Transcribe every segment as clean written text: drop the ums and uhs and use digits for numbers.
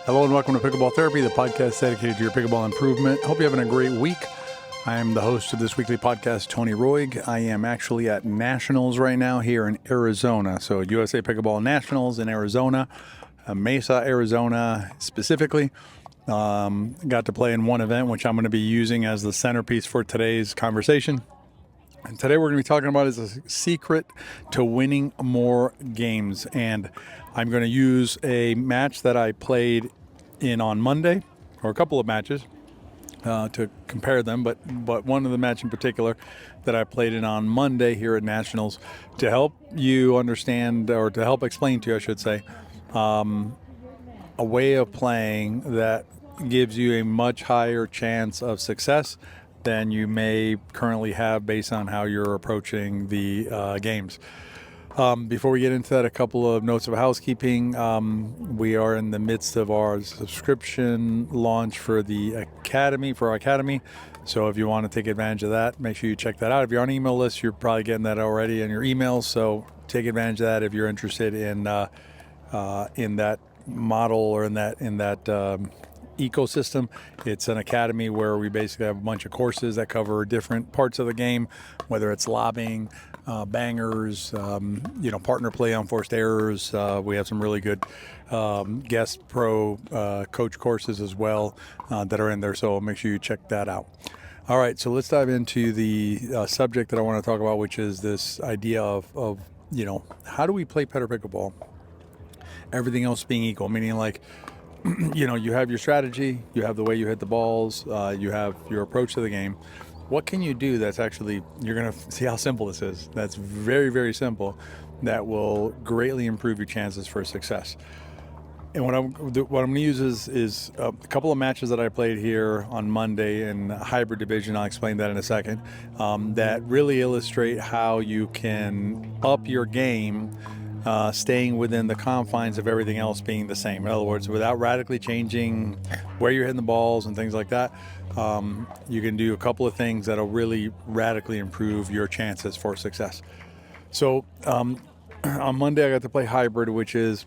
Hello and welcome to Pickleball Therapy, the podcast dedicated to your pickleball improvement. Hope you're having a great week. I am the host of this weekly podcast, Tony Roig. I am actually at Nationals right now here in Arizona. So USA Pickleball Nationals in Arizona, Mesa, Arizona specifically. Got to play in one event, which I'm going to be using as the centerpiece for today's conversation. And today we're going to be talking about is a secret to winning more games. And I'm going to use a match that I played in on Monday, or a couple of matches, to compare them. But one of the match in particular that I played in on Monday here at Nationals to help you understand, or to help explain to you, I should say, a way of playing that gives you a much higher chance of success than you may currently have based on how you're approaching the games. Before we get into that, a couple of notes of housekeeping. We are in the midst of our subscription launch for the Academy, for our Academy. So if you want to take advantage of that, make sure you check that out. If you're on email list, you're probably getting that already in your emails. So take advantage of that if you're interested in that model or in that ecosystem. It's an academy where we basically have a bunch of courses that cover different parts of the game, whether it's lobbing, bangers, partner play on forced errors. We have some really good guest pro coach courses as well that are in there, so make sure you check that out. All right, so let's dive into the subject that I want to talk about, which is this idea of how do we play better pickleball? Everything else being equal, meaning like, you have your strategy, you have the way you hit the balls, you have your approach to the game. What can you do that's actually, you're going to see how simple this is. That's very, very simple. That will greatly improve your chances for success. And what I'm going to use is a couple of matches that I played here on Monday in hybrid division. I'll explain that in a second. That really illustrate how you can up your game, staying within the confines of everything else being the same. In other words, without radically changing where you're hitting the balls and things like that, you can do a couple of things that'll really radically improve your chances for success. So on Monday, I got to play hybrid, which is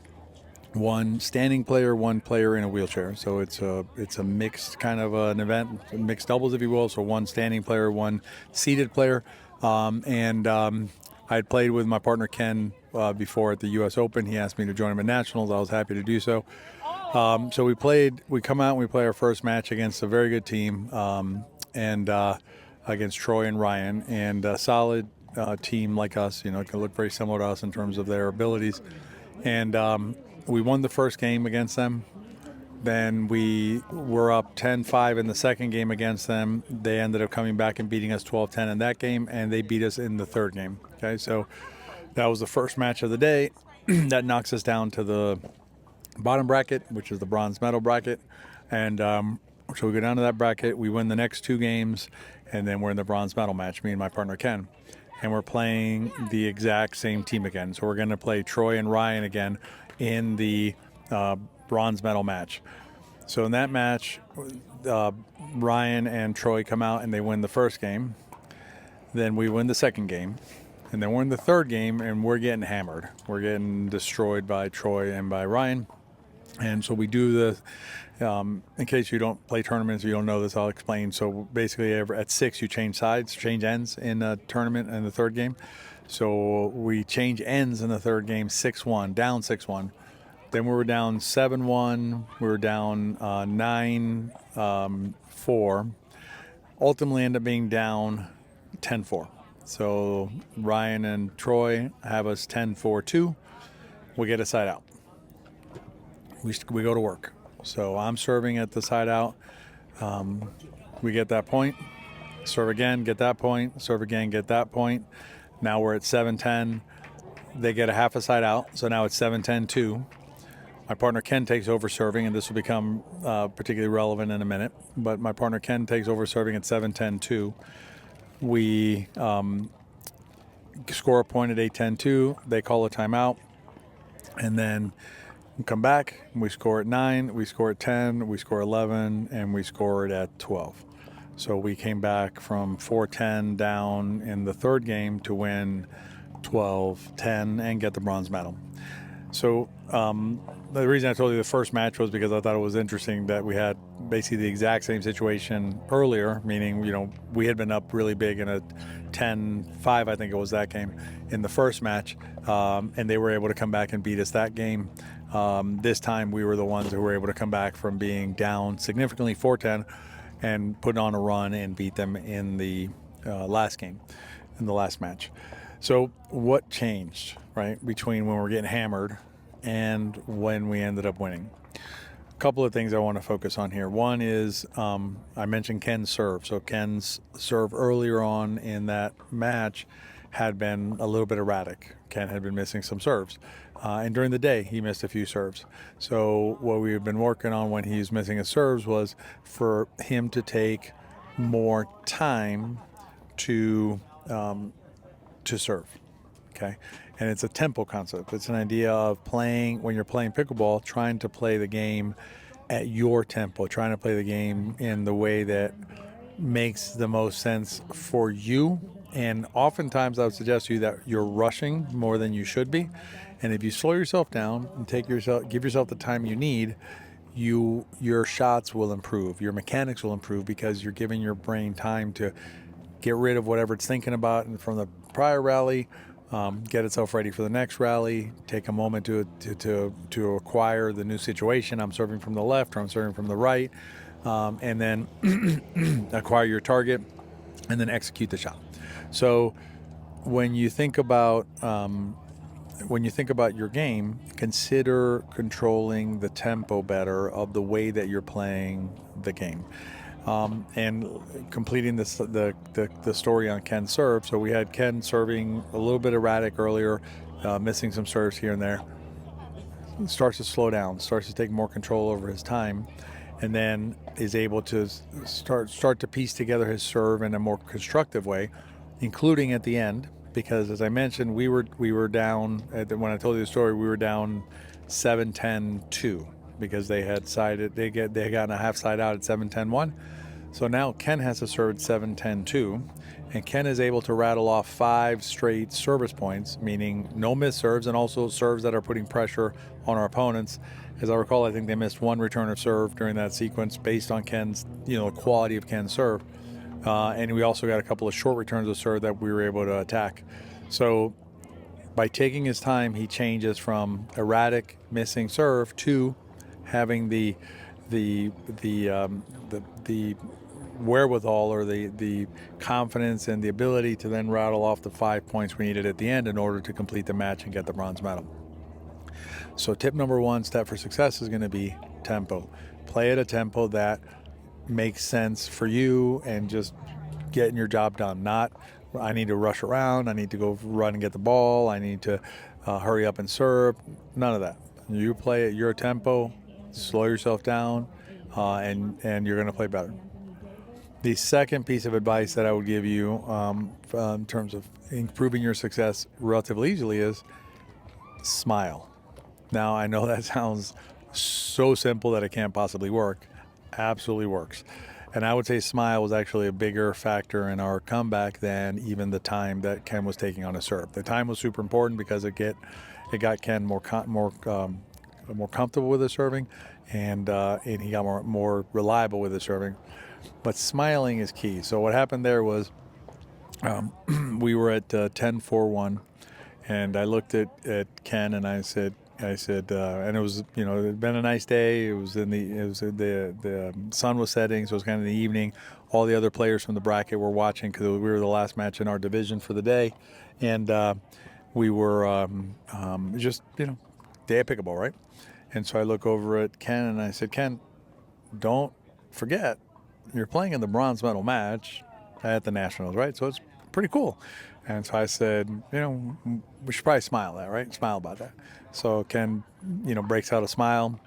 one standing player, one player in a wheelchair. So it's a mixed kind of an event, mixed doubles, if you will. So one standing player, one seated player, I had played with my partner Ken before at the US Open. He asked me to join him at Nationals. I was happy to do so. So we come out and we play our first match against a very good team, against Troy and Ryan, and a solid team like us. It can look very similar to us in terms of their abilities. And we won the first game against them. Then we were up 10-5 in the second game against them. They ended up coming back and beating us 12-10 in that game, and they beat us in the third game. Okay, so that was the first match of the day. That knocks us down to the bottom bracket, which is the bronze medal bracket. And so we go down to that bracket. We win the next two games, and then we're in the bronze medal match, me and my partner Ken. And we're playing the exact same team again. So we're going to play Troy and Ryan again in the bronze medal match. So in that match, Ryan and Troy come out and they win the first game. Then we win the second game. And then we're in the third game and we're getting hammered. We're getting destroyed by Troy and by Ryan. And so we do the, in case you don't play tournaments or you don't know this, I'll explain. So basically at 6, you change sides, change ends in a tournament in the third game. So we change ends in the third game, 6-1, down 6-1. Then we were down 7-1. We were down 9-4. Ultimately ended up being down 10-4. So Ryan and Troy have us 10-4-2. We get a side out. We go to work. So I'm serving at the side out. We get that point. Serve again, get that point. Serve again, get that point. Now we're at 7-10. They get a half a side out. So now it's 7-10-2. My partner Ken takes over serving, and this will become particularly relevant in a minute. But my partner Ken takes over serving at 7-10-2. We score a point at 8-10-2. They call a timeout. And then we come back. We score at 9. We score at 10. We score 11. And we score it at 12. So we came back from 4-10 down in the third game to win 12-10 and get the bronze medal. So the reason I told you the first match was because I thought it was interesting that we had basically the exact same situation earlier, meaning, we had been up really big in a 10-5, I think it was that game, in the first match, and they were able to come back and beat us that game. This time we were the ones who were able to come back from being down significantly 4-10 and put on a run and beat them in the last game, in the last match. So what changed, right, between when we were getting hammered and when we ended up winning? A couple of things I want to focus on here. One is I mentioned Ken's serve. So Ken's serve earlier on in that match had been a little bit erratic. Ken had been missing some serves. And during the day, he missed a few serves. So what we had been working on when he was missing his serves was for him to take more time to serve, okay? And it's a tempo concept. It's an idea of playing, when you're playing pickleball, trying to play the game at your tempo, trying to play the game in the way that makes the most sense for you. And oftentimes I would suggest to you that you're rushing more than you should be. And if you slow yourself down and give yourself the time you need, your shots will improve, your mechanics will improve, because you're giving your brain time to get rid of whatever it's thinking about and from the prior rally, get itself ready for the next rally, take a moment to acquire the new situation. I'm serving from the left or I'm serving from the right, and then acquire your target and then execute the shot. So when you think about your game, consider controlling the tempo better of the way that you're playing the game. And completing the story on Ken's serve. So we had Ken serving a little bit erratic earlier, missing some serves here and there. He starts to slow down, starts to take more control over his time, and then is able to start to piece together his serve in a more constructive way, including at the end. Because as I mentioned, we were down when I told you the story. We were down 7-10-2 because they had gotten a half side out at 7-10-1. So now Ken has to serve at 7-10-2, and Ken is able to rattle off 5 straight service points, meaning no missed serves, and also serves that are putting pressure on our opponents. As I recall, I think they missed 1 return of serve during that sequence based on Ken's, quality of Ken's serve. And we also got a couple of short returns of serve that we were able to attack. So by taking his time, he changes from erratic missing serve to having the wherewithal or the confidence and the ability to then rattle off the 5 points we needed at the end in order to complete the match and get the bronze medal. So tip number 1, step for success, is going to be tempo. Play at a tempo that makes sense for you and just getting your job done. Not, I need to rush around, I need to go run and get the ball, I need to hurry up and serve. None of that. You play at your tempo, slow yourself down, and you're going to play better. The second piece of advice that I would give you in terms of improving your success relatively easily is smile. Now, I know that sounds so simple that it can't possibly work. Absolutely works. And I would say smile was actually a bigger factor in our comeback than even the time that Ken was taking on a serve. The time was super important because it got Ken more comfortable with his serving, and he got more reliable with his serving. But smiling is key. So what happened there was we were at 10-4-1, and I looked at Ken and I said, and it was, it had been a nice day. The sun was setting, so it was kind of in the evening. All the other players from the bracket were watching because we were the last match in our division for the day, and we were just day of pickleball, right? And so I look over at Ken and I said, Ken, don't forget, you're playing in the bronze medal match at the Nationals, right? So it's pretty cool. And so I said, we should probably smile about that. So Ken, breaks out a smile,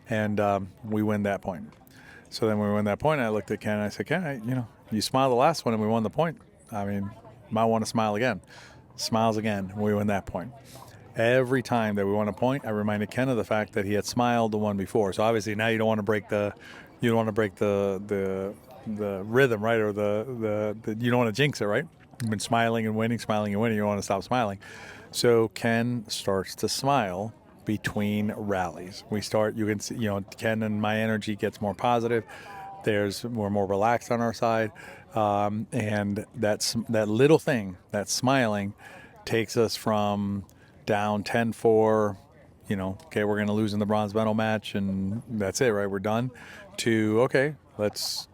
and we win that point. So then when we win that point, I looked at Ken and I said, Ken, you smiled the last one and we won the point. I mean, might want to smile again. Smiles again, and we win that point. Every time that we won a point, I reminded Ken of the fact that he had smiled the one before. So obviously now you don't want to break the rhythm, right? Or you don't want to jinx it, right? You've been smiling and winning. You don't want to stop smiling. So Ken starts to smile between rallies. We start, you can see, Ken and my energy gets more positive. We're more relaxed on our side. And that little thing, that smiling, takes us from down 10-4, okay, we're going to lose in the bronze medal match and that's it, right? We're done, to, okay, let's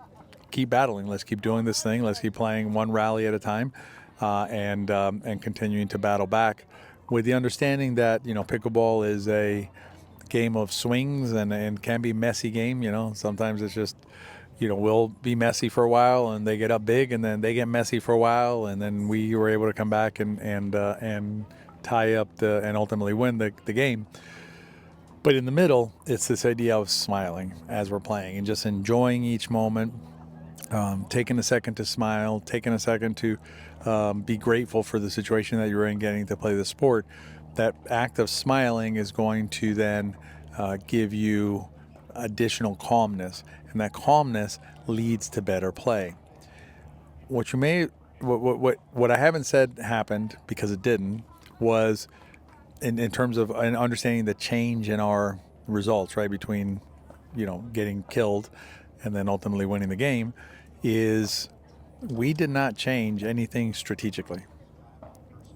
keep battling. Let's keep doing this thing. Let's keep playing one rally at a time, and continuing to battle back with the understanding that, pickleball is a game of swings and can be messy game. Sometimes it's just, we'll be messy for a while and they get up big and then they get messy for a while and then we were able to come back and tie up and ultimately win the game. But in the middle, it's this idea of smiling as we're playing and just enjoying each moment, taking a second to smile, taking a second to be grateful for the situation that you're in, getting to play the sport. That act of smiling is going to then give you additional calmness, and that calmness leads to better play. What I haven't said happened, because it didn't, was in terms of understanding the change in our results, right, between getting killed and then ultimately winning the game, is we did not change anything strategically.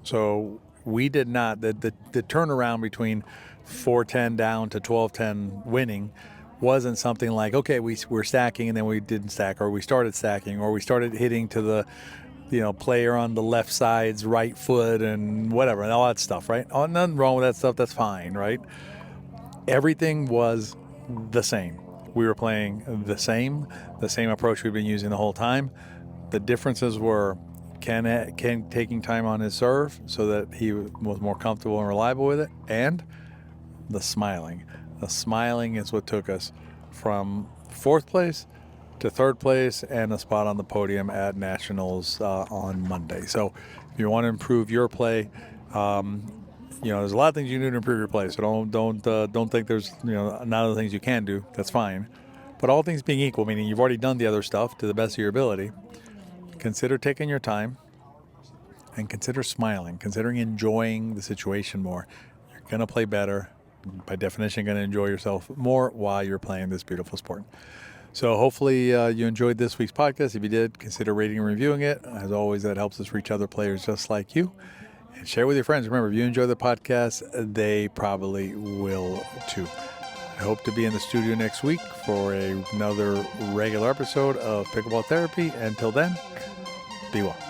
So we did not, the turnaround between 4-10 down to 12-10 winning wasn't something like, okay, we're stacking and then we didn't stack, or we started stacking, or we started hitting to the player on the left side's right foot and whatever, and all that stuff, right? Oh, nothing wrong with that stuff. That's fine, right? Everything was the same. We were playing the same approach we've been using the whole time. The differences were Ken taking time on his serve so that he was more comfortable and reliable with it, and the smiling. The smiling is what took us from 4th place to 3rd place and a spot on the podium at Nationals on Monday. So if you want to improve your play, there's a lot of things you can do to improve your play. So don't think there's not other things you can do. That's fine. But all things being equal, meaning you've already done the other stuff to the best of your ability, consider taking your time and consider smiling, considering enjoying the situation more. You're going to play better. By definition, going to enjoy yourself more while you're playing this beautiful sport. So hopefully you enjoyed this week's podcast. If you did, consider rating and reviewing it. As always, that helps us reach other players just like you. And share with your friends. Remember, if you enjoy the podcast, they probably will too. I hope to be in the studio next week for another regular episode of Pickleball Therapy. Until then, be well.